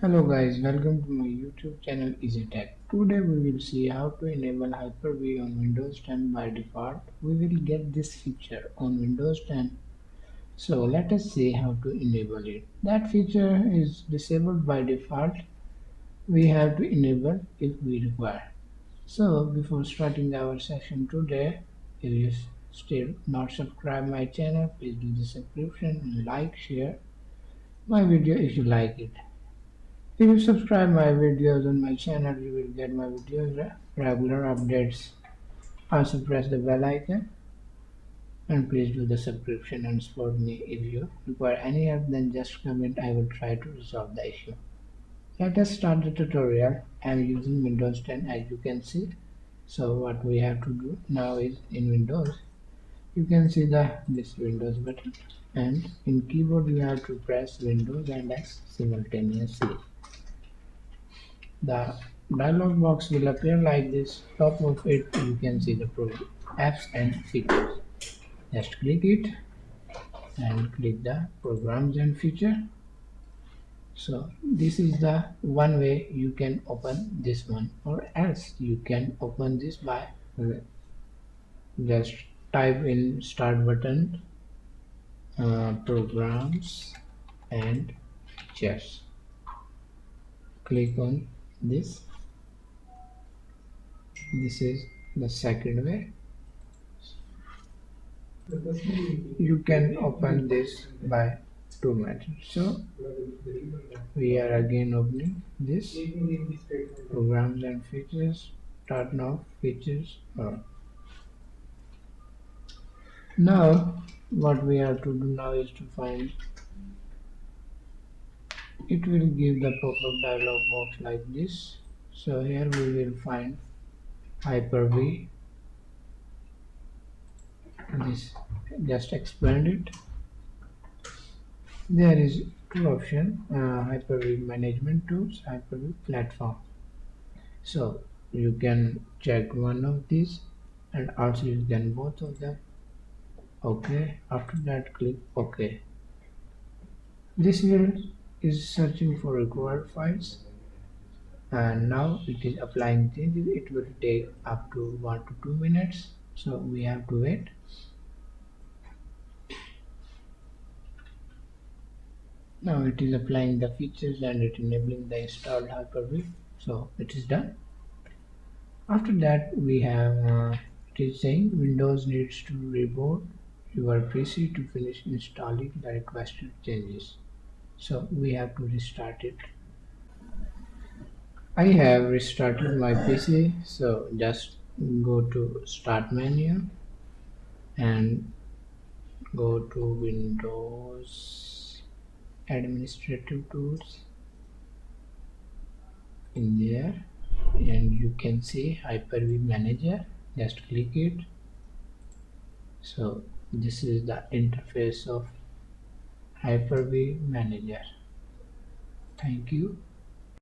Hello guys, welcome to my YouTube channel EasyTech. Today we will see how to enable Hyper-V on Windows 10 by default. We will get this feature on Windows 10. So let us see how to enable it. That feature is disabled by default. We have to enable if we require. So before starting our session today, if you still not subscribe my channel, please do the subscription and like, share my video if you like it. If you subscribe my videos on my channel, you will get my videos regular updates. Also press the bell icon and please do the subscription and support me. If you require any help, then just comment. I will try to resolve the issue. Let us start the tutorial. I am using Windows 10 as you can see. So what we have to do now is in Windows, you can see this Windows button, and in keyboard you have to press Windows and X simultaneously. The dialog box will appear like this. Top of it you can see the apps and features. Just click it and click the programs and feature. So this is the one way you can open this one, or else you can open this by just type in start button, programs and features. Click on this. This is the second way. You can open this by two methods. So we are again opening this programs and features, start now features. Now what we have to do now is to find, it will give the pop-up dialog box like this. So here we will find Hyper-V. This just expand it. There is two option, Hyper-V management tools, Hyper-V platform. So you can check one of these and also you can both of them. Okay, after that click OK. This will is searching for required files, and now it is applying changes. It will take up to 1 to 2 minutes, so we have to wait. Now it is applying the features and it enabling the installed Hyper-V, so it is done. After that we have it is saying Windows needs to reboot your PC to finish installing the requested changes. So we have to restart it. I have restarted my PC, so just go to start menu and go to Windows administrative tools in there, and you can see Hyper-V manager. Just click it. So this is the interface of Hyper-V manager. Thank you.